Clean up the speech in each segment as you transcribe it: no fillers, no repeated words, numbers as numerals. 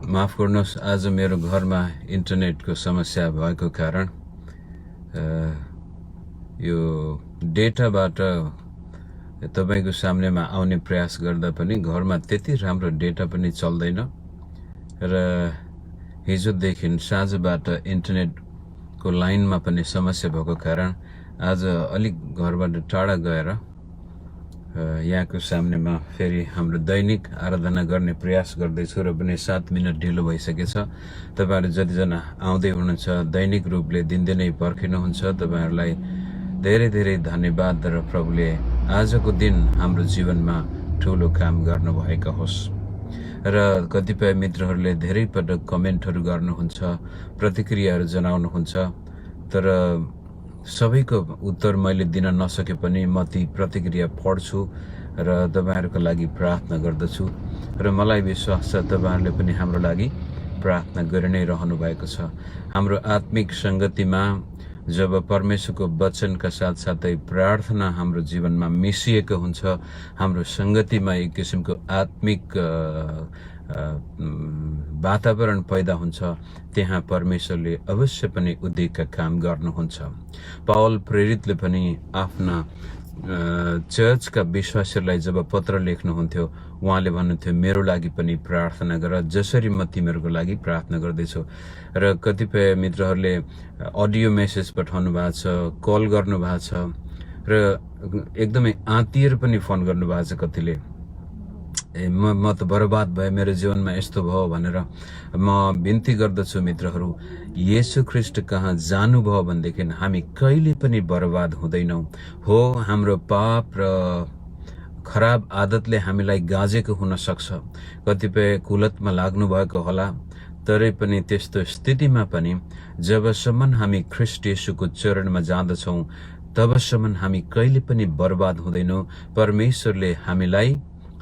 माफ गर्नुहोस्, आज मेरो घरमा इन्टरनेटको समस्या भएको कारण यो डेटाबाट तपाईको सामनेमा आउने प्रयास गर्दा पनि घरमा त्यति राम्रो डेटा पनि चल्दैन र हिजोदेखि साँझबाट इन्टरनेटको लाइनमा पनि समस्या भएको कारण आज अलिक घरबाट टाढा गएर यहाँको सामनेमा फेरि हाम्रो दैनिक आराधना गर्ने प्रयास गर्दैछु र पनि 7 मिनट ढिलो भइसकेछ। तपाईहरु जतिजना आउँदै हुनुहुन्छ दैनिक रूपले दिनदिनै पर्खिनुहुन्छ, तपाईहरुलाई धेरै धेरै धन्यवाद र प्रभुले आजको दिन हाम्रो जीवनमा ठूलो काम गर्नुभएका होस्। र कतिपय मित्रहरूले धेरै पटक कमेन्टहरू गर्नुहुन्छ, प्रतिक्रियाहरू जनाउनुहुन्छ, तर सबैको उत्तर मैले दिन नसके पनि म ती प्रतिक्रिया पढ्छु र तपाईहरुको लागि प्रार्थना गर्दछु र मलाई विश्वास छ तपाईहरुले पनि हाम्रो लागि प्रार्थना गरि नै रहनु भएको छ। हाम्रो आत्मिक संगतिमा जब परमेश्वरको वचनका साथसाथै प्रार्थना हाम्रो जीवनमा मिसिएको हुन्छ, हाम्रो संगतिमा एक किसिमको आत्मिक वातावरण पैदा हुन्छ, त्यहाँ परमेश्वरले अवश्य पनि उद्धारका काम गर्नुहुन्छ। पावल प्रेरितले पनि आफ्ना चर्चका विश्वासीहरूलाई जब पत्र लेख्नुहुन्थ्यो, उहाँले भन्नुहुन्थ्यो मेरो लागि पनि प्रार्थना गर जसरी म तिमीहरूको लागि प्रार्थना गर्दैछु। र कतिपय मित्रहरूले अडियो मेसेज पठाउनु भएको छ, कल गर्नु भएको छ र एकदमै आत्तिएर पनि फोन गर्नु भएको छ। कतिले म त बर्बाद भए, मेरो जीवनमा यस्तो भयो भनेर म बिन्ती गर्दछु मित्रहरू, येशू ख्रीष्ट कहाँ जानुभयो भनेदेखि हामी कहिले पनि बर्बाद हुँदैनौं। हो, हाम्रो पाप र खराब आदतले हामीलाई गाजेको हुन सक्छ, कतिपय कुलतमा लाग्नु भएको होला, तरै पनि त्यस्तो स्थितिमा पनि जबसम्म हामी ख्रीष्ट येशूको चरणमा जाँदछौं तबसम्म हामी कहिले पनि बर्बाद हुँदैनौं। परमेश्वरले हामीलाई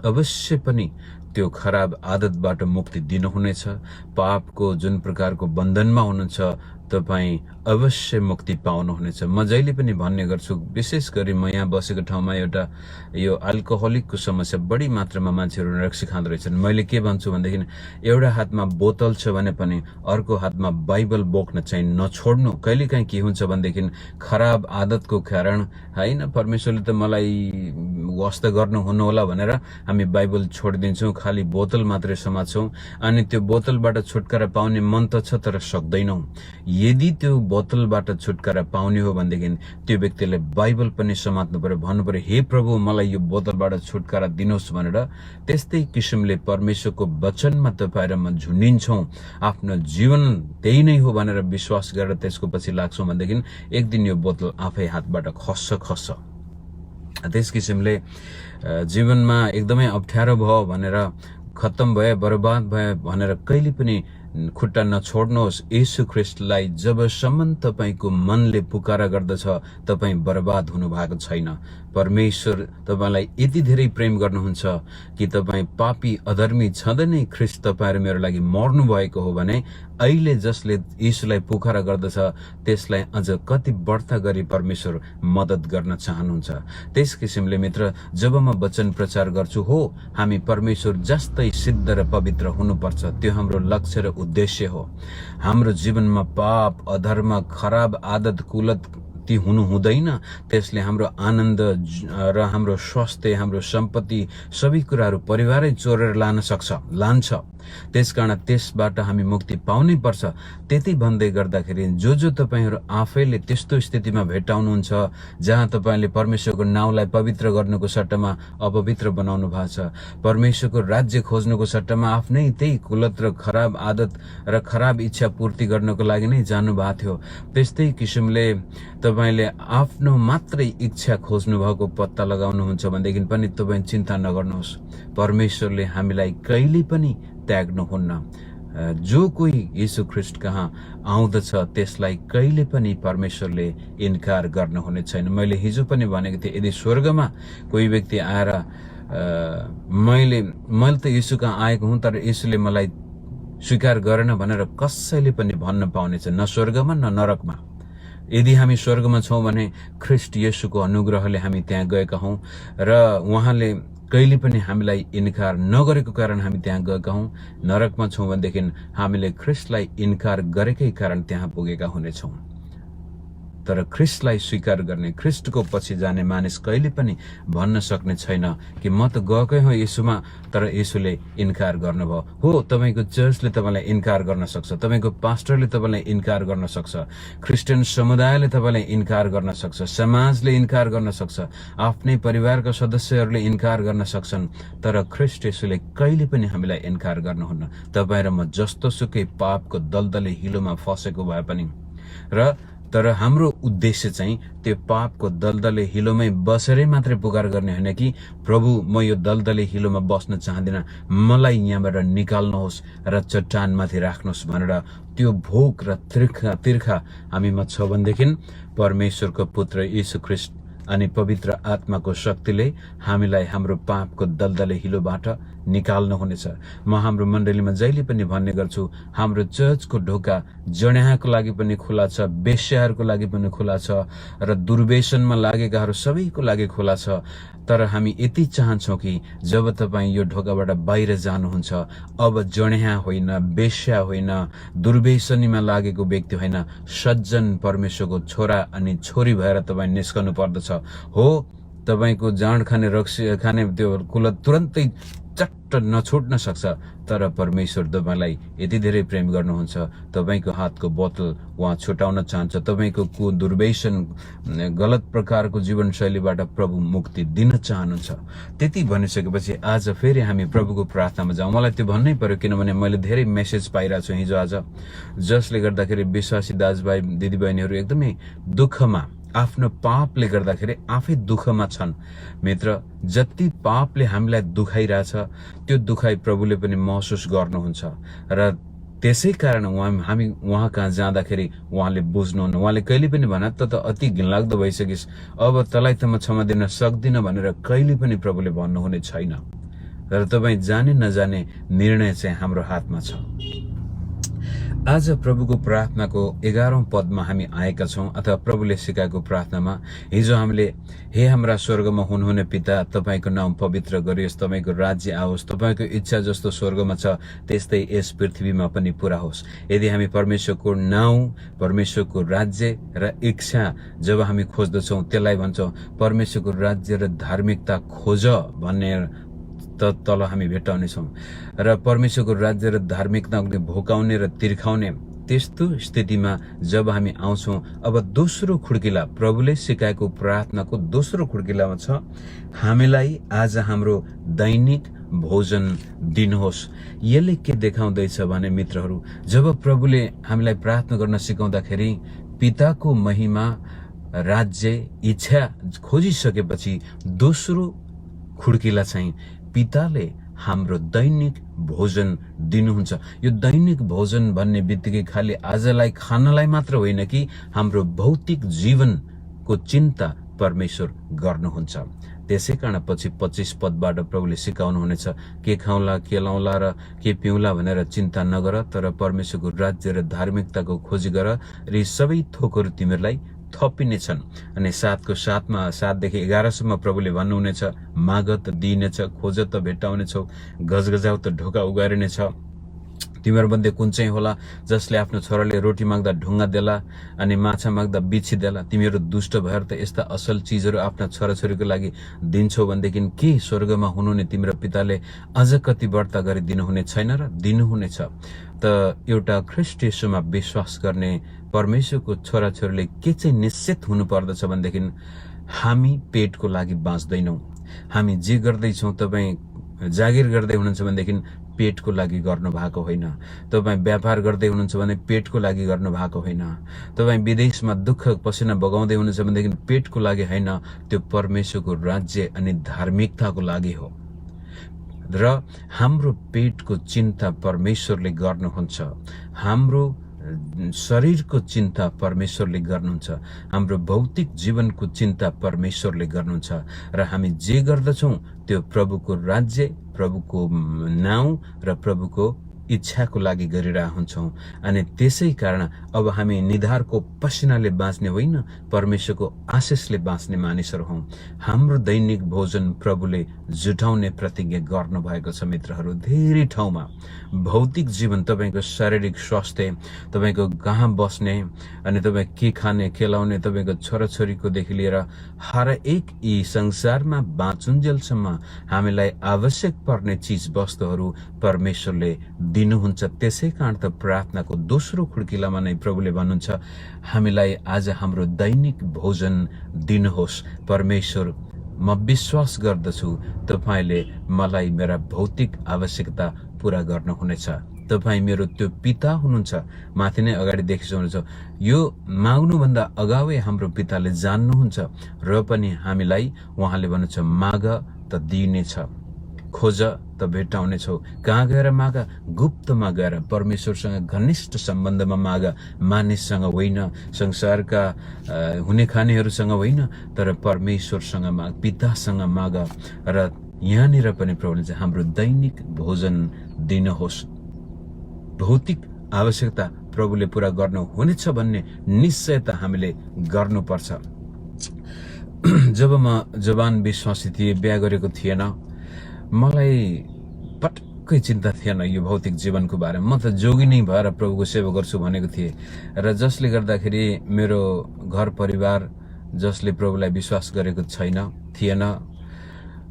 अवश्य पनि त्यो खराब आदतबाट मुक्ति दिनुहुनेछ। पापको जुन प्रकारको बन्धनमा हुनुहुन्छ तपाई अवश्य मुक्ति पाउनुहुनेछ। म जहिले पनि भन्ने गर्छु, विशेष गरी म यहाँ बसेको ठाउँमा एउटा यो अल्कोहलिकको समस्या बढी मात्रामा मान्छेहरू रक्सी खाँदो रहेछन्। मैले के भन्छु भनेदेखि एउटा हातमा बोतल छ भने पनि अर्को हातमा बाइबल बोक्न चाहिँ नछोड्नु। कहिलेकाहीँ के हुन्छ भनेदेखि खराब आदतको कारण हैन, परमेश्वरले त मलाई वास्ता गर्नु हुनु होला भनेर हामी बाइबल छोडिदिन्छौं, खाली बोतल मात्रै समात्छौं अनि त्यो बोतलबाट छुटकारा पाउने मन त छ तर सक्दैनौं। यदि त्यो बोतलबाट छुटकारा पाउने हो भनेदेखि त्यो व्यक्तिले बाइबल पनि समात्नु पर्यो, भन्नु पर्यो हे प्रभु मलाई यो बोतलबाट छुटकारा दिनुहोस् भनेर। त्यस्तै किसिमले परमेश्वरको वचनमा तपाईँ र म झुन्डिन्छौं, आफ्नो जीवन त्यही नै हो भनेर विश्वास गरेर त्यसको पछि लाग्छौं भनेदेखि एक दिन यो बोतल आफै हातबाट खस्छ। त्यस किसिमले जीवनमा एकदमै अप्ठ्यारो भयो भनेर, खत्तम भए, बर्बाद भए भनेर कहिले पनि खुट्टा नछोड्नुहोस्। येशू ख्रीष्टलाई जबसम्म तपाईको मनले पुकारा गर्दछ तपाई बर्बाद हुनु भएको छैन। परमेश्वर तपाईलाई यति धेरै प्रेम गर्नुहुन्छ कि तपाई पापी अधर्मी छँदै नै ख्रीष्ट तपाईं र मेरो लागि मर्नु भएको हो भने अहिले जसले येशूलाई पुकारा गर्दछ त्यसलाई अझ कति बढ्ता गरी परमेश्वर मद्दत गर्न चाहनुहुन्छ। त्यस किसिमले मित्र, जब म वचन प्रचार गर्छु, हो हामी परमेश्वर जस्तै सिद्ध र पवित्र हुनुपर्छ, त्यो हाम्रो लक्ष्य र उद्देश्य हो। हाम्रो जीवनमा पाप, अधर्म, खराब आदत, कुलत ती हुनु हुँदैन। त्यसले हाम्रो आनन्द र हाम्रो स्वास्थ्य, हाम्रो सम्पत्ति, सबै कुराहरू परिवारै चोरेर लान्छ। त्यसकारण त्यसबाट हामी मुक्ति पाउनै पर्छ। त्यति भन्दै गर्दाखेरि जो तपाईहरु आफैले त्यस्तो स्थितिमा भेटाउनुहुन्छ जहाँ तपाईले परमेश्वरको नाउँलाई पवित्र गर्नुको सट्टामा अपवित्र बनाउनु भएको छ, परमेश्वरको राज्य खोज्नुको सट्टामा आफ्नै त्यही कुलत र खराब आदत र खराब इच्छा पूर्ति गर्नको लागि नै जानु भएको थियो, त्यस्तै किसिमले तपाईले आफ्नो मात्रै इच्छा खोज्नु भएको पत्ता लगाउनुहुन्छ भनेदेखि पनि तपाई चिन्ता नगर्नुहोस्, परमेश्वरले हामीलाई कहिले पनि त्याग्नुहुन्न। जो कोही येशू ख्रीष्ट कहाँ आउँदछ त्यसलाई कहिले पनि परमेश्वरले इन्कार गर्नुहुने छैन। मैले हिजो पनि भनेको थिएँ, यदि स्वर्गमा कोही व्यक्ति आएर मैले त येशू कहाँ आएको हुँ तर येशूले मलाई स्वीकार गरेन भनेर कसैले पनि भन्न पाउने छैन, न स्वर्गमा न नरकमा। यदि हामी स्वर्गमा छौं भने ख्रीष्ट येशूको अनुग्रहले हामी त्यहाँ गएका हौं र उहाँले कहिले पनि हामीलाई इन्कार नगरेको कारण हामी त्यहाँ गएका हौँ। नरकमा छौँ भनेदेखि हामीले ख्रिस्टलाई इन्कार गरेकै कारण त्यहाँ पुगेका हुनेछौँ। तर ख्रिस्टलाई स्वीकार गर्ने, ख्रिस्टको पछि जाने मानिस कहिले पनि भन्न सक्ने छैन कि म त गएकै हो येशूमा, तर येशूले इन्कार गर्नुभयो। हो, तपाईँको चर्चले तपाईँलाई इन्कार गर्न सक्छ, तपाईँको पास्टरले तपाईँलाई इन्कार गर्न सक्छ, क्रिस्चियन समुदायले तपाईँलाई इन्कार गर्न सक्छ, समाजले इन्कार गर्न सक्छ, आफ्नै परिवारका सदस्यहरूले इन्कार गर्न सक्छन्, तर ख्रिस्ट येशूले कहिले पनि हामीलाई इन्कार गर्नुहुन्न। तपाईँ र म जस्तो सुकै पापको दलदले हिलोमा फसेको भए पनि तर हाम्रो उद्देश्य चाहिँ त्यो पापको दलदले हिलोमै बसेरै मात्रै पुकार गर्ने होइन कि प्रभु म यो दलदले हिलोमा बस्न चाहदिन, मलाई यहाँबाट निकाल्नुहोस् र चट्टानमाथि राख्नुहोस् भनेर त्यो भोक र तिर्खा हामीमा छ भनेदेखि परमेश्वरको पुत्र यीशु ख्रिस्ट अनि पवित्र आत्माको शक्तिले हामीलाई हाम्रो पापको दलदले हिलोबाट निकाल्नुहुनेछ। म हाम्रो मण्डलीमा जहिले पनि भन्ने गर्छु, हाम्रो चर्चको ढोका जड्याहाको लागि पनि खुला छ, बेश्याहरूको लागि पनि खुला छ र दुर्व्यसनमा लागेकाहरू सबैको लागि खुला छ। तर हामी यति चाहन्छौँ कि जब तपाईँ यो ढोकाबाट बाहिर जानुहुन्छ, अब जड्याहा होइन, बेश्या होइन, दुर्व्यसनीमा लागेको व्यक्ति होइन, सज्जन परमेश्वरको छोरा अनि छोरी भएर तपाईँ निस्कनु पर्दछ। हो, तपाईँको जाँड खाने रक्सी खाने त्यो कुल तुरन्तै चट्ट नछुट्न सक्छ, तर परमेश्वर तपाईँलाई यति धेरै प्रेम गर्नुहुन्छ, तपाईँको हातको बोतल उहाँ छुटाउन चाहन्छ, तपाईँको दुर्व्यसन गलत प्रकारको जीवनशैलीबाट प्रभु मुक्ति दिन चाहनुहुन्छ। त्यति भनिसकेपछि आज फेरि हामी प्रभुको प्रार्थनामा जाउँ। मलाई त्यो भन्नै पर्यो किनभने मैले धेरै मेसेज पाइरहेको छु हिजो आज, जसले गर्दाखेरि विश्वासी दाजुभाइ दिदीबहिनीहरू एकदमै दुःखमा, आफ्नो पापले गर्दाखेरि आफै दुःखमा छन्। मित्र, जति पापले हामीलाई दुखाइरहेछ त्यो दुखाइ प्रभुले पनि महसुस गर्नुहुन्छ र त्यसै कारण हामी उहाँ कहाँ जाँदाखेरि उहाँले बुझ्नुहुन्न। उहाँले कहिले पनि भने त अति घिनलाग्दो भइसकिस्, अब तँलाई त म क्षमा दिन सक्दिनँ भनेर कहिले पनि प्रभुले भन्नुहुने छैन। तर तपाईँ जाने नजाने निर्णय चाहिँ हाम्रो हातमा छ। आज प्रभुको प्रार्थनाको 11औं पदमा हामी आएका छौं, अथवा प्रभुले सिकाएको प्रार्थनामा। हिजो हामीले हे हाम्रा स्वर्गमा हुनुहुने पिता, तपाईको नाम पवित्र गरियोस्, तपाईको राज्य आओस्, तपाईको इच्छा जस्तो स्वर्गमा छ त्यस्तै यस पृथ्वीमा पनि पूरा होस्। यदि हामी परमेश्वरको नाउँ, परमेश्वरको राज्य र इच्छा जब हामी खोज्दछौं, त्यसलाई भन्छौं परमेश्वरको राज्य र धार्मिकता खोज भन्ने तल हामी भेटाउनेछौं। र परमेश्वरको राज्य र धार्मिकता भोकाउने र तिर्खाउने त्यस्तो स्थितिमा जब हामी आउँछौं, अब दोस्रो खुड्किला प्रभुले सिकाएको प्रार्थनाको दोस्रो खुड्किलामा छ, हामीलाई आज हाम्रो दैनिक भोजन दिनुहोस्। यसले के देखाउँदैछ भने मित्रहरू, जब प्रभुले हामीलाई प्रार्थना गर्न सिकाउँदाखेरि पिताको महिमा, राज्य, इच्छा खोजिसकेपछि दोस्रो खुड्किला चाहिँ पिताले हाम्रो दैनिक भोजन दिनुहुन्छ। यो दैनिक भोजन भन्ने बित्तिकै खाली आजलाई खानलाई मात्र होइन कि हाम्रो भौतिक जीवनको चिन्ता परमेश्वर गर्नुहुन्छ। त्यसै कारण पछि 25 पदबाट प्रभुले सिकाउनु हुनेछ, के खाउँला, के लाउँला र के पिउँला भनेर चिन्ता नगर, तर परमेश्वरको राज्य र धार्मिकताको खोजी गर र यी सबै थोकहरू तिमीहरूलाई थपिनेछन्। अनि 7 देखि 11 सम्म प्रभुले भन्नुहुनेछ, माग त दिइनेछ, खोज त भेट्टाउनेछौ, गजगजाउ त ढोका उगारिनेछ। तिमीहरू मध्ये कुन चाहिँ होला जसले आफ्नो छोराले रोटी माग्दा ढुङ्गा देला अनि माछा माग्दा बिच्छी देला? तिमीहरू दुष्ट भएर त यस्ता असल चीजहरू आफ्ना छोराछोरीको लागि दिन्छौ भनेदेखि के स्वर्गमा हुनुहुने तिम्रो पिताले अझ कति बढ्ता गरी दिनुहुने छैन र दिनुहुनेछ। त एउटा ख्रीष्ट येशूमा विश्वास गर्ने परमेश्वरको छोराछोरीले के चाहिँ निश्चित हुनु पर्दछ भनेदेखि हामी पेटको लागि बाँच्दैनौं। हामी जे गर्दैछौं, तपाईँ जागिर गर्दै हुनुहुन्छ भनेदेखि पेटको लागि गर्नु भएको होइन। तपाईँ व्यापार गर्दै हुनुहुन्छ भने पेटको लागि गर्नु भएको होइन। तपाईँ विदेशमा दुःख पसिना बगाउँदै हुनुहुन्छ भनेदेखि पेटको लागि होइन, त्यो परमेश्वरको राज्य अनि धार्मिकताको लागि हो। र हाम्रो पेटको चिन्ता परमेश्वरले गर्नुहुन्छ, हाम्रो शरीरको चिन्ता परमेश्वरले गर्नुहुन्छ, हाम्रो भौतिक जीवनको चिन्ता परमेश्वरले गर्नुहुन्छ। र हामी जे गर्दछौं त्यो प्रभुको राज्य, प्रभुको नाउँ र प्रभुको इच्छाको लागि गरिरहेका हुन्छौँ। अनि त्यसै कारण अब हामी निधारको पसिनाले बाँच्ने होइन, परमेश्वरको आशिषले बाँच्ने मानिसहरू हौँ। हाम्रो दैनिक भोजन प्रभुले जुटाउने प्रतिज्ञा गर्नुभएको छ। मित्रहरू, धेरै ठाउँमा भौतिक जीवन, तपाईँको शारीरिक स्वास्थ्य, तपाईँको कहाँ बस्ने, अनि तपाईँ के खाने, के लाउने, तपाईँको छोराछोरीकोदेखि लिएर हरेक यी संसारमा बाँचुन्जेलसम्म हामीलाई आवश्यक पर्ने चिज वस्तुहरू परमेश्वरले दिनुहुन्छ। त्यसै कारण त प्रार्थनाको दोस्रो खुड्किलामा नै प्रभुले भन्नुहुन्छ, हामीलाई आज हाम्रो दैनिक भोजन दिनुहोस्। परमेश्वर, म विश्वास गर्दछु तपाईले मलाई मेरा भौतिक आवश्यकता पूरा गर्नुहुनेछ। तपाईँ मेरो त्यो पिता हुनुहुन्छ। माथि नै अगाडि देखिसक्नुहुन्छ, यो माग्नुभन्दा अगावै हाम्रो पिताले जान्नुहुन्छ र पनि हामीलाई उहाँले भन्नुहुन्छ, माग त दिइनेछ, खोज त भेटाउनेछौ। कहाँ गएर माग? गुप्तमा गएर, परमेश्वरसँग घनिष्ठ सम्बन्धमा माग, मानिससँग होइन, संसारका हुने खानेहरूसँग होइन, तर परमेश्वरसँग माग, पितासँग माग। र यहाँनिर पनि प्रभुले चाहिँ हाम्रो दैनिक भोजन दिनुहोस्। भौतिक आवश्यकता प्रभुले पूरा गर्नु हुनेछ भन्ने निश्चयता हामीले गर्नुपर्छ। जब म जवान विश्वासी थिएँ, बिहा गरेको थिएन, मलाई पटक्कै चिन्ता थिएन यो भौतिक जीवनको बारेमा। म त जोगी नै भएर प्रभुको सेवा गर्छु भनेको थिएँ। र जसले गर्दाखेरि मेरो घर परिवार जसले प्रभुलाई विश्वास गरेको थिएन,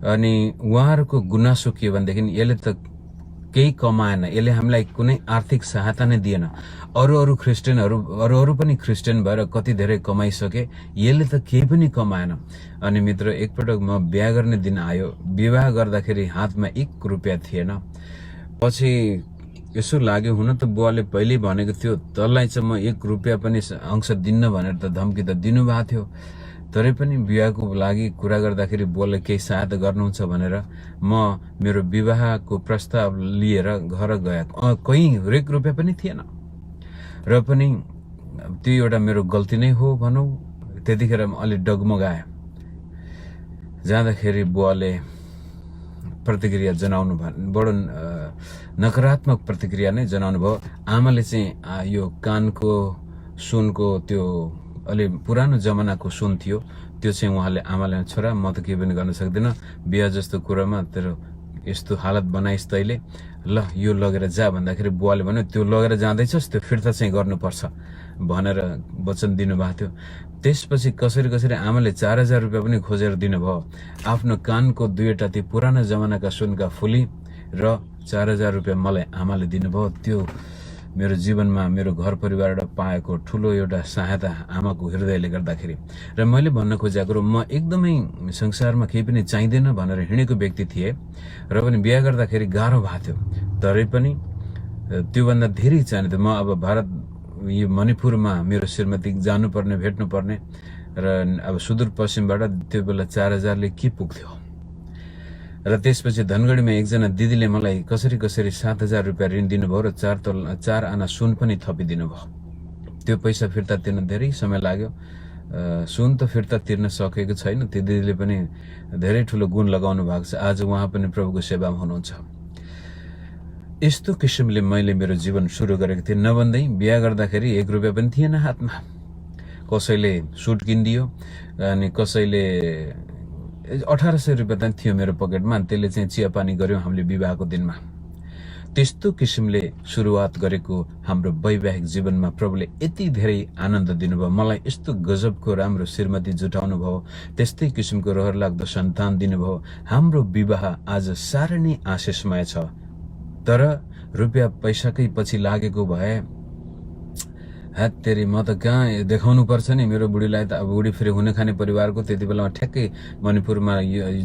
अनि उहाँहरूको गुनासो के भनेदेखि यसले त केही कमाएन, यसले हामीलाई कुनै आर्थिक सहायता नै दिएन। अरू ख्रिस्टियनहरू पनि ख्रिस्टियन भएर कति धेरै कमाइसके, यसले त केही पनि कमाएन। अनि मित्र, एकपटक म बिहा गर्ने दिन आयो। विवाह गर्दाखेरि हातमा 1 रुपियाँ थिएन। पछि यसो लाग्यो, हुन त बुवाले पहिल्यै भनेको थियो, तँलाई चाहिँ म 1 रुपियाँ पनि अंश दिन्न भनेर त धम्की त दिनुभएको थियो। तरै पनि विवाहको लागि कुरा गर्दाखेरि बुवाले केही सहायता गर्नुहुन्छ भनेर म मेरो विवाहको प्रस्ताव लिएर घर गएँ। कहीँ 1 रुपियाँ पनि थिएन। र पनि त्यो एउटा मेरो गल्ती नै हो भनौँ। त्यतिखेर अलि डगमगाए। जाँदाखेरि बुवाले प्रतिक्रिया जनाउनु भयो, बडो नकारात्मक प्रतिक्रिया नै जनाउनु भयो। आमाले चाहिँ यो कानको सुनको त्यो अलि पुरानो जमानाको सुन थियो, त्यो चाहिँ उहाँले आमाले, छोरा म त केही पनि गर्न सक्दिनँ, बिहा जस्तो कुरामा तेरो यस्तो हालत बनाइस् तैले, ल यो लगेर जा भन्दाखेरि बुवाले भन्यो, त्यो लगेर जाँदैछस्, त्यो फिर्ता चाहिँ गर्नुपर्छ भनेर वचन दिनुभएको थियो। त्यसपछि कसरी आमाले 4000 रुपियाँ पनि खोजेर दिनुभयो। आफ्नो कानको 2वटा ती पुरानो जमानाका सुनका फुली र 4000 रुपियाँ मलाई आमाले दिनुभयो। त्यो मेरो जीवनमा, मेरो घर परिवारबाट पाएको ठुलो एउटा सहायता आमाको हृदयले गर्दाखेरि। र मैले भन्न खोजेको कुरो, म एकदमै संसारमा केही पनि चाहिँदैन भनेर हिँडेको व्यक्ति थिएँ। र पनि बिहा गर्दाखेरि गाह्रो भएको थियो। तरै पनि त्योभन्दा धेरै चाहिने थियो। म अब भारत, यो मणिपुरमा मेरो श्रीमती जानुपर्ने, भेट्नुपर्ने, र अब सुदूरपश्चिमबाट त्यो बेला 4000ले के पुग्थ्यो। र त्यसपछि धनगढीमा एकजना दिदीले मलाई कसरी 7000 रुपियाँ ऋण दिनुभयो र 4 आना सुन पनि थपिदिनु भयो। त्यो पैसा फिर्ता तिर्न धेरै समय लाग्यो। सुन त फिर्ता तिर्न सकेको छैन। त्यो दिदीले पनि धेरै ठुलो गुण लगाउनु भएको छ। आज उहाँ पनि प्रभुको सेवामा हुनुहुन्छ। यस्तो किसिमले मैले मेरो जीवन सुरु गरेको थिएँ। नभन्दै बिहा गर्दाखेरि 1 रुपियाँ पनि थिएन हातमा। कसैले सुट किनिदियो, अनि कसैले 1800 रुपियाँ त थियो मेरो पकेटमा। त्यसले चाहिँ चियापानी गर्यौँ हामीले विवाहको दिनमा। त्यस्तो किसिमले सुरुवात गरेको हाम्रो वैवाहिक जीवनमा प्रभुले यति धेरै आनन्द दिनुभयो। मलाई यस्तो गजबको राम्रो श्रीमती जुटाउनु भयो, त्यस्तै किसिमको रहरलाग्दो सन्तान दिनुभयो। हाम्रो विवाह आज साह्रै नै आशिषमय छ। तर रुपियाँ पैसाकै पछि लागेको भए हात्तेरी, म त कहाँ देखाउनु पर्छ नि मेरो बुढीलाई त। अब बुढी फेरि हुने खाने परिवारको, त्यति बेलामा ठ्याक्कै मणिपुरमा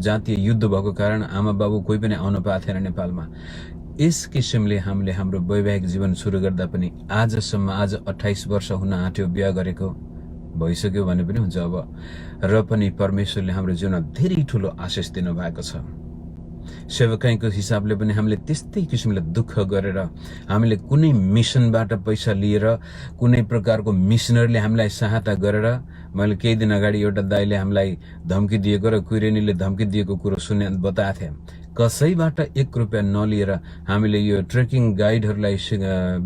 जातीय युद्ध भएको कारण आमा बाबु कोही पनि आउन पाएको थिएन नेपालमा। यस किसिमले हामीले हाम्रो वैवाहिक जीवन सुरु गर्दा पनि आजसम्म, आज 28 वर्ष हुन आँट्यो बिहा गरेको, भइसक्यो भने पनि हुन्छ अब। र पनि परमेश्वरले हाम्रो जीवनमा धेरै ठुलो आशिष दिनुभएको छ। सेवकाईको हिसाबले पनि हामीले त्यस्तै किसिमले दुःख गरेर, हामीले कुनै मिसनबाट पैसा लिएर, कुनै प्रकारको मिसनरले हामीलाई सहायता गरेर, मैले केही दिन अगाडि एउटा दाइले हामीलाई धम्की दिएको र कुइरेनीले धम्की दिएको कुरो बताएको थिएँ। कसैबाट 1 रुपैयाँ नलिएर हामीले यो ट्रेकिङ गाइडहरूलाई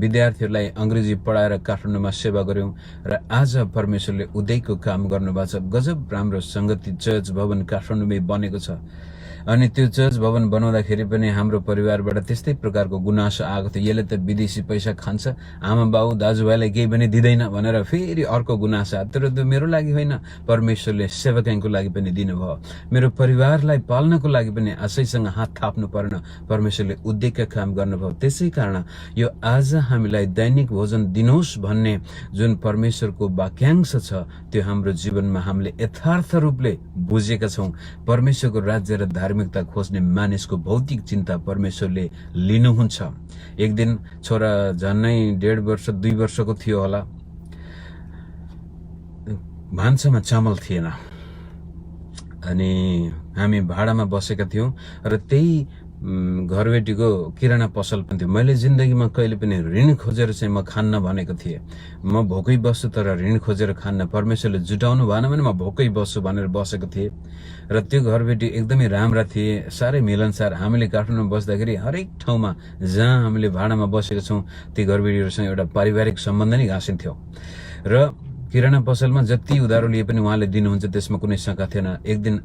विद्यार्थीहरूलाई अंग्रेजी पढाएर काठमाडौँमा सेवा गर्यौं र आज परमेश्वरले उदयको काम गर्नुभएको छ। गजब राम्रो संगति चर्च भवन काठमाडौँमै बनेको छ। अनि त्यो चर्च भवन बनाउँदाखेरि पनि हाम्रो परिवारबाट त्यस्तै प्रकारको गुनासो आएको थियो। यसले त विदेशी पैसा खान्छ, आमा बाउ दाजुभाइलाई केही पनि दिँदैन भनेर फेरि अर्को गुनासो आयो। तर त्यो मेरो लागि होइन, परमेश्वरले सेवकको लागि पनि दिनुभयो। मेरो परिवारलाई पाल्नको लागि पनि आशैसँग हात थाप्नु पर्न परमेश्वरले उद्योगका काम गर्नुभयो। त्यसै कारण यो आज हामीलाई दैनिक भोजन दिनुहोस् भन्ने जुन परमेश्वरको वाक्यांश छ त्यो हाम्रो जीवनमा हामीले यथार्थ रूपले बुझेका छौं। परमेश्वरको राज्य र धार्मिकता खोज्ने मानिसको भौतिक चिन्ता परमेश्वरले लिनुहुन्छ। एक दिन छोरा झन्नै 1.5 वर्ष 2 वर्षको थियो होला, भान्सामा चामल थिएन अनि हामी भाडामा बसेका थियौं र त्यही घरबेटीको किराना पसल पनि थियो। मैले जिन्दगीमा कहिले पनि ऋण खोजेर चाहिँ म खान्न भनेको थिएँ। म भोकै बस्छु तर ऋण खोजेर खान्न, परमेश्वरले जुटाउनु भएन भने म भोकै बस्छु भनेर बसेको थिएँ। र त्यो घरबेटी एकदमै राम्रा थिए, साह्रै मिलनसार। हामीले काठमाडौँमा बस्दाखेरि हरेक ठाउँमा जहाँ हामीले भाडामा बसेका छौं ती घरबेटीहरूसँग एउटा पारिवारिक सम्बन्ध नै गाँसिन्थ्यो। र किराना पसलमा जति उधारो लिए पनि उहाँले दिनुहुन्छ, त्यसमा कुनै शंका थिएन। एक दिन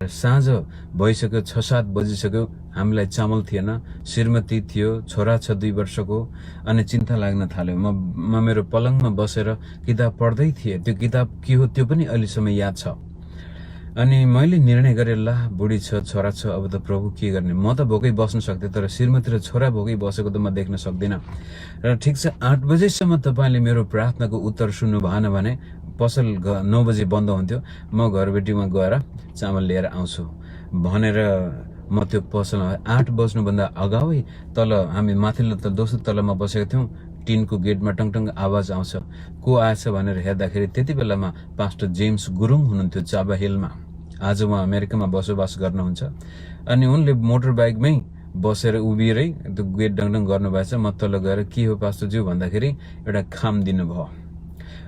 साँझ भइसक्यो, 6-7 बजिसक्यो, हामीलाई चामल थिएन, श्रीमती थियो, छोरा छ 2 वर्षको, अनि चिन्ता लाग्न थाल्यो। म मेरो पलङमा बसेर किताब पढ्दै थिएँ। त्यो किताब के हो त्यो पनि अहिलेसम्म याद छ। अनि मैले निर्णय गरेँ, ला बुढी छ, छोरा छ, अब त प्रभु के गर्ने। म त भोकै बस्न सक्थे तर श्रीमती र छोरा भोकै बसेको त म देख्न सक्दिनँ। र ठिक छ 8 बजेसम्म तपाईले मेरो प्रार्थनाको उत्तर सुन्नु भएन भने पसल 9 बजे बन्द हुन्थ्यो, म घरबेटीमा गएर चामल लिएर आउँछु भनेर म त्यो पसलमा 8 बज्नुभन्दा अगावै तल हामी माथिल्लो तल दोस्रो तलमा बसेका थियौं। टिनको गेटमा टङटङ आवाज आउँछ, को आएछ भनेर हेर्दाखेरि त्यति बेलामा पास्टर जेम्स गुरुङ हुनुहुन्थ्यो चाबा हिलमा। आज उहाँ अमेरिकामा बसोबास गर्नुहुन्छ। अनि उनले मोटर बाइकमै बसेर उभिएरै त्यो गेट डङडङ गर्नुभएछ। म तल गएर के हो पास्टरज्यू भन्दाखेरि एउटा खाम दिनुभयो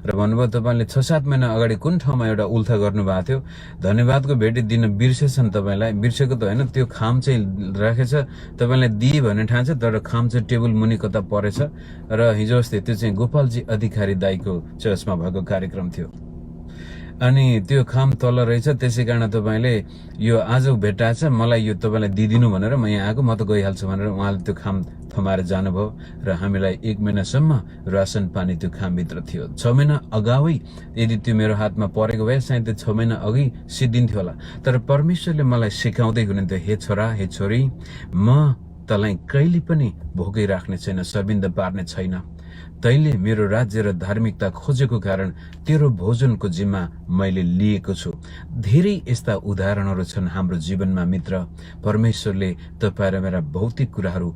र भन्नुभयो तपाईले 6-7 महिना अगाडि कुन ठाउँमा एउटा उल्था गर्नुभएको थियो, धन्यवादको भेटी दिन बिर्सेछन् तपाईलाई। बिर्सेको त होइन, त्यो खाम चाहिँ राखेछ, तपाईलाई दिए भन्ने ठान्छ तर खाम चाहिँ टेबल मुनि कता परेछ। र हिजो अस्ति त्यो चाहिँ गोपालजी अधिकारी दाइको चर्चमा भएको कार्यक्रम थियो अनि त्यो खाम तल रहेछ। त्यसै कारण तपाईले यो आज भेटाएछ, मलाई यो तपाईलाई दिदिनु भनेर म यहाँ आएको, म त गइहाल्छु भनेर उहाँले त्यो खाम थमाएर जानुभयो र हामीलाई 1 महिनासम्म रासन पानी त्यो खामभित्र थियो। 6 महिना अगावै यदि त्यो मेरो हातमा परेको भए सायद 6 महिना अघि सिद्धिन्थ्यो होला। तर परमेश्वरले मलाई सिकाउँदै हुनुहुन्थ्यो, हे छोरा हे छोरी, म तँलाई कहिले पनि भोकै राख्ने छैन, सर्बिन्द पार्ने छैन। तैले मेरो राज्य र धार्मिकता खोजेको कारण तेरो भोजनको जिम्मा मैले लिएको छु। धेरै यस्ता उदाहरणहरू छन् हाम्रो जीवनमा मित्र। परमेश्वरले तपाईं र मेरा भौतिक कुराहरू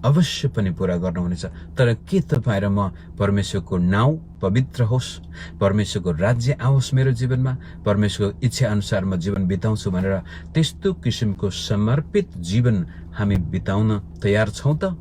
अवश्य पनि पूरा गर्नुहुनेछ। तर के तपाईं र म परमेश्वरको नाउँ पवित्र होस्, परमेश्वरको राज्य आओस् मेरो जीवनमा, परमेश्वरको इच्छा अनुसार म जीवन बिताउँछु भनेर त्यस्तो किसिमको समर्पित जीवन हामी बिताउन तयार छौं त?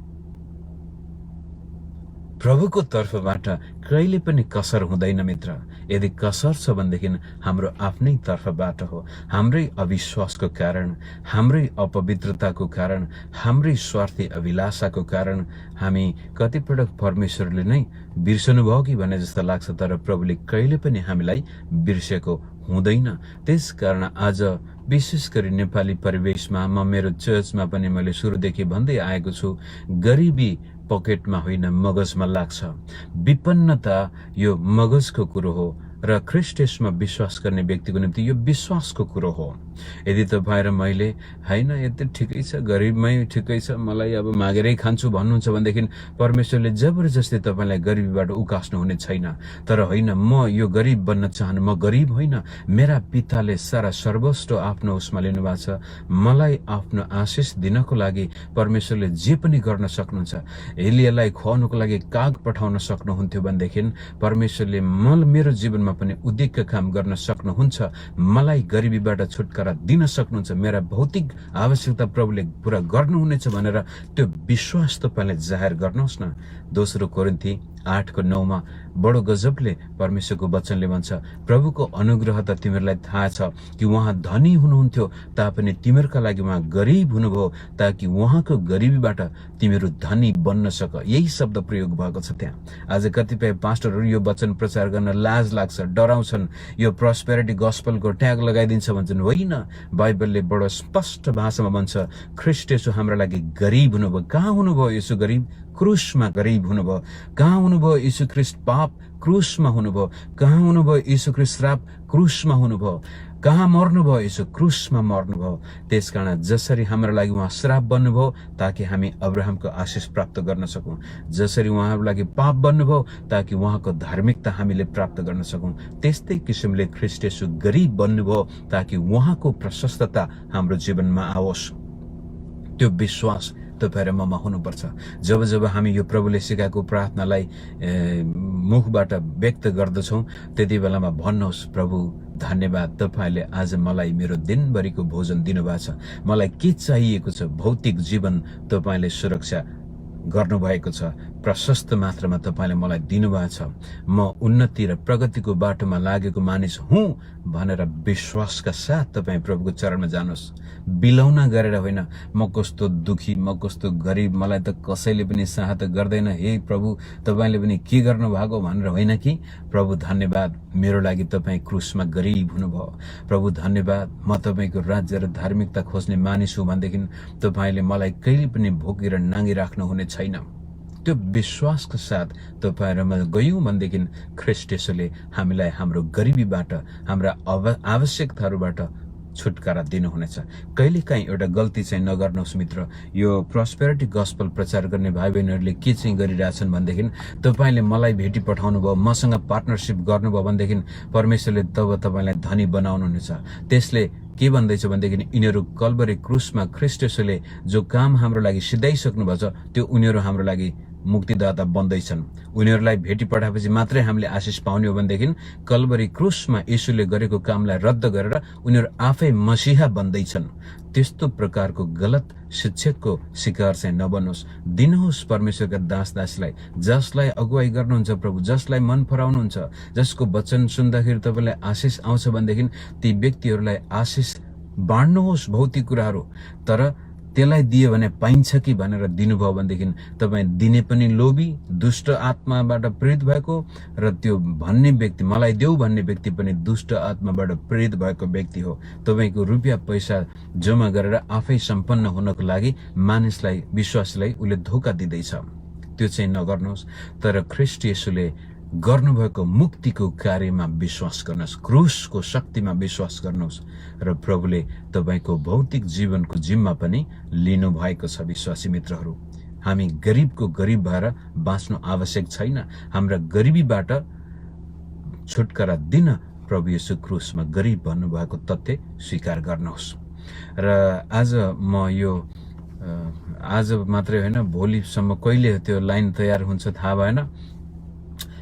प्रभुको तर्फबाट कहिले पनि कसर हुँदैन मित्र। यदि कसर छ भनेदेखि हाम्रो आफ्नै तर्फबाट हो, हाम्रै अविश्वासको कारण, हाम्रै अपवित्रताको कारण, हाम्रै स्वार्थी अभिलाषाको कारण हामी कतिपटक परमेश्वरले नै बिर्सनु भयो कि भन्ने जस्तो लाग्छ। तर प्रभुले कहिले पनि हामीलाई बिर्सेको हुँदैन। त्यसकारण आज विशेष गरी नेपाली परिवेशमा म मेरो चर्चमा पनि मैले सुरुदेखि भन्दै आएको छु, गरिबी पकेटमा होइन मगजमा लाग्छ। विपन्नता यो मगजको कुरो हो र ख्रीष्ट येशूमा विश्वास गर्ने व्यक्तिको निम्ति यो विश्वासको कुरो हो। यदि तपाईं र मैले हैन यति ठिकै छ, गरिबमै ठिकै छ, मलाई अब मागेरै खान्छु भन्नुहुन्छ भनेदेखि परमेश्वरले जबरजस्ती तपाईलाई गरिबीबाट उकास्नु हुने छैन। तर होइन, म यो गरिब बन्न चाहन्न, म गरिब होइन, मेरा पिताले सारा सर्वस्व आफ्नो उसमा लिनु भएको छ। मलाई आफ्नो आशिष दिनको लागि परमेश्वरले जे पनि गर्न सक्नुहुन्छ। एलियालाई खुवाउनको लागि काग पठाउन सक्नुहुन्थ्यो भनेदेखि परमेश्वरले मेरो जीवनमा पनि उद्योगका काम गर्न सक्नुहुन्छ। मलाई गरिबीबाट छुटकारा दिन सक्नुहुन्छ। मेरा भौतिक आवश्यकता प्रभुले पूरा गर्नुहुनेछ भनेर त्यो विश्वास तपाईले जाहेर गर्नुहोस् न। दोस्रो कोरिन्थी 8:9 बडो गजबले परमेश्वरको वचनले भन्छ, प्रभुको अनुग्रह त तिमीहरूलाई थाहा छ कि उहाँ धनी हुनुहुन्थ्यो तापनि तिमीहरूका लागि उहाँ गरिब हुनुभयो ताकि उहाँको गरिबीबाट तिमीहरू धनी बन्न सक। यही शब्द प्रयोग भएको छ त्यहाँ। आज कतिपय पास्टरहरू यो वचन प्रचार गर्न लाज लाग्छ, डराउँछन्, यो प्रस्पेरिटी गस्पलको ट्याग लगाइदिन्छ भन्छन्। होइन, बाइबलले बडो स्पष्ट भाषामा भन्छ, ख्रीष्ट येशू हाम्रो लागि गरिब हुनुभयो। कहाँ हुनुभयो येशू गरिब? क्रुसमा गरिब हुनुभयो। कहाँ हुनुभयो येशू ख्रीष्ट? पाप क्रुसमा हुनुभयो। कहाँ हुनुभयो येशू ख्रीष्ट? श्राप क्रुसमा हुनुभयो। कहाँ मर्नुभयो येशू? क्रुसमा मर्नुभयो। त्यसकारण जसरी हाम्रो लागि उहाँ श्राप बन्नुभयो ताकि हामी अब्राहमको आशिष प्राप्त गर्न सकौं, जसरी उहाँको लागि पाप बन्नुभयो ताकि उहाँको धार्मिकता हामीले प्राप्त गर्न सकौं, त्यस्तै किसिमले ख्रीष्ट येशू गरिब बन्नुभयो ताकि उहाँको प्रशस्तता हाम्रो जीवनमा आओस्। त्यो विश्वास तपाईँ र ममा हुनुपर्छ। जब जब हामी यो प्रभुले सिकाएको प्रार्थनालाई मुखबाट व्यक्त गर्दछौँ त्यति बेलामा भन्नुहोस्, प्रभु धन्यवाद, तपाईँले आज मलाई मेरो दिनभरिको भोजन दिनुभएको छ। मलाई के चाहिएको छ? भौतिक जीवन तपाईँले सुरक्षा गर्नुभएको छ, प्रशस्त मात्रामा तपाईँले मलाई दिनुभएको छ। म उन्नति र प्रगतिको बाटोमा लागेको मानिस हुँ भनेर विश्वासका साथ तपाईँ प्रभुको चरणमा जानुहोस्। बिलौना गरेर होइन, म कस्तो दुखी, म कस्तो गरिब, मलाई त कसैले पनि सहायता गर्दैन, हे प्रभु तपाईँले पनि के गर्नु भएको भनेर होइन कि प्रभु धन्यवाद, मेरो लागि तपाईँ क्रुसमा गरिब हुनुभयो। प्रभु धन्यवाद, म तपाईँको राज्य र धार्मिकता खोज्ने मानिस हुँ भनेदेखि तपाईँले मलाई कहिले पनि भोकेर नाङ्गी राख्नुहुने छैन। त्यो विश्वासको साथ तपाईँ र म गयौँ भनेदेखि ख्रीष्ट येशूले हामीलाई हाम्रो गरिबीबाट, हाम्रा आवश्यकताहरूबाट छुटकारा दिनुहुनेछ। कहिलेकाहीँ एउटा गल्ती चाहिँ नगर्नुहोस् मित्र। यो प्रस्पेरिटी गस्पल प्रचार गर्ने भाइ बहिनीहरूले के चाहिँ गरिरहेछन् भनेदेखि तपाईँले मलाई भेटी पठाउनु भयो, मसँग पार्टनरसिप गर्नुभयो भनेदेखि परमेश्वरले तब तपाईँलाई धनी बनाउनुहुनेछ। त्यसले के भन्दैछ भनेदेखि यिनीहरू कल्भरी क्रुसमा ख्रीष्ट येशूले जो काम हाम्रो लागि सिधाइसक्नु भएको छ त्यो उनीहरू हाम्रो लागि मुक्तिदाता बन्दैछन्। उनीहरूलाई भेटी पठाएपछि मात्रै हामीले आशिष पाउने हो भनेदेखि कल्भरी क्रुसमा येशूले गरेको कामलाई रद्द गरेर उनीहरू आफै मसीहा बन्दैछन्। त्यस्तो प्रकारको गलत शिक्षकको शिकार चाहिँ नबन्नुहोस्। दिनुहोस् परमेश्वरका दास दासीलाई, जसलाई अगुवाई गर्नुहुन्छ प्रभु, जसलाई मन पराउनुहुन्छ, जसको वचन सुन्दाखेरि तपाईँलाई आशिष आउँछ भनेदेखि ती व्यक्तिहरूलाई आशिष बाँड्नुहोस्। भौतिक कुराहरू तर त्यसलाई दियो भने पाइन्छ कि भनेर दिनुभयो भनेदेखि तपाईँ दिने पनि लोभी, दुष्ट आत्माबाट प्रेरित भएको, र त्यो भन्ने व्यक्ति, मलाई देऊ भन्ने व्यक्ति पनि दुष्ट आत्माबाट प्रेरित भएको व्यक्ति हो। तपाईँको रुपियाँ पैसा जम्मा गरेर आफै सम्पन्न हुनको लागि मानिसलाई, विश्वासलाई उसले धोका दिँदैछ। त्यो चाहिँ नगर्नुहोस्। तर ख्रीष्ट येशूले गर्नुभएको मुक्तिको कार्यमा विश्वास गर्नुहोस्, क्रुसको शक्तिमा विश्वास गर्नुहोस्, र प्रभुले तपाईँको भौतिक जीवनको जिम्मा पनि लिनु भएको छ। विश्वासी मित्रहरू, हामी गरिबको गरिब भएर बाँच्नु आवश्यक छैन। हाम्रा गरिबीबाट छुटकारा दिन प्रभु येशू क्रुसमा गरिब भन्नुभएको तथ्य स्वीकार गर्नुहोस्। र आज म यो आज मात्रै होइन, भोलिसम्म कहिले त्यो लाइन तयार हुन्छ थाहा भएन।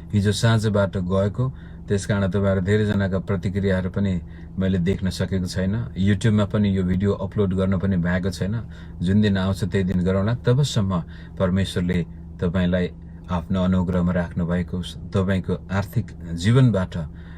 हिजो साँझबाट गएको, त्यसकारण तपाईँहरू धेरैजनाका प्रतिक्रियाहरू पनि मैले देख्न सकेको छैन। युट्युबमा पनि यो भिडियो अपलोड गर्न पनि भएको छैन। जुन दिन आउँछ त्यही दिन गरौँला। तबसम्म परमेश्वरले तपाईँलाई आफ्नो अनुग्रहमा राख्नु भएको, तपाईँको आर्थिक जीवनबाट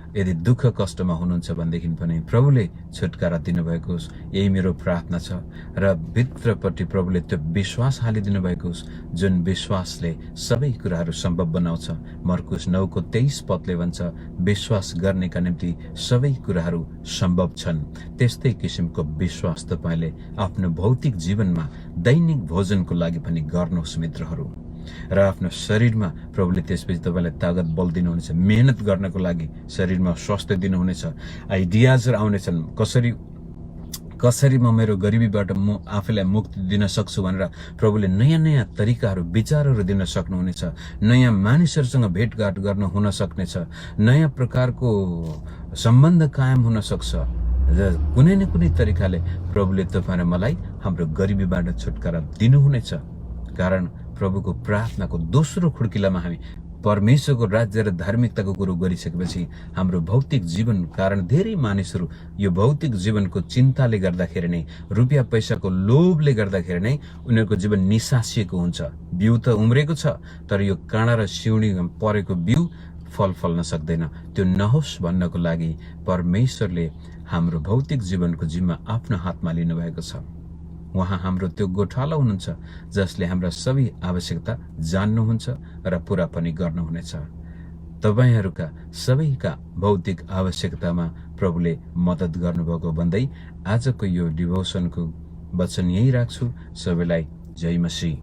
यदि दुःख कष्टमा हुनुहुन्छ भनेदेखि पनि प्रभुले छुटकारा दिनुभएको होस्, यही मेरो प्रार्थना छ। र भित्रपट्टि प्रभुले त्यो विश्वास हालिदिनु भएको होस्, जुन विश्वासले सबै कुराहरू सम्भव बनाउँछ। मर्कुस 9:23 भन्छ, विश्वास गर्नेका निम्ति सबै कुराहरू सम्भव छन्। त्यस्तै किसिमको विश्वास तपाईँले आफ्नो भौतिक जीवनमा दैनिक भोजनको लागि पनि गर्नुहोस् मित्रहरू। र आफ्नो शरीरमा प्रभुले त्यसपछि तपाईँलाई तागत बल दिनुहुनेछ। मेहनत गर्नको लागि शरीरमा स्वास्थ्य दिनुहुनेछ। आइडियाजहरू आउनेछन्, कसरी म मेरो गरिबीबाट म आफैलाई मुक्ति दिन सक्छु भनेर प्रभुले नयाँ नयाँ तरिकाहरू, विचारहरू दिन सक्नुहुनेछ। नयाँ मानिसहरूसँग भेटघाट गर्न हुन सक्नेछ। नयाँ प्रकारको सम्बन्ध कायम हुन सक्छ। कुनै न कुनै तरिकाले प्रभुले तपाईँ र मलाई हाम्रो गरिबीबाट छुटकारा दिनुहुनेछ। कारण प्रभुको प्रार्थनाको दोस्रो खुड्किलामा हामी परमेश्वरको राज्य र धार्मिकताको कुरो गरिसकेपछि हाम्रो भौतिक जीवन कारण धेरै मानिसहरू यो भौतिक जीवनको चिन्ताले गर्दाखेरि नै, रुपियाँ पैसाको लोभले गर्दाखेरि नै उनीहरूको जीवन निसासिएको हुन्छ। बिउ त उम्रेको छ, तर यो काँडा र सिउनी परेको बिउ फल फल्न सक्दैन। त्यो नहोस् भन्नको लागि परमेश्वरले हाम्रो भौतिक जीवनको जिम्मा आफ्नो हातमा लिनुभएको छ। उहाँ हाम्रो त्यो गोठाला हुनुहुन्छ जसले हाम्रा सबै आवश्यकता जान्नुहुन्छ र पूरा पनि गर्नुहुनेछ। तपाईहरूका सबैका भौतिक आवश्यकतामा प्रभुले मद्दत गर्नुभएको भन्दै आजको यो डिभोसनको वचन यही राख्छु। सबैलाई जय मसीह।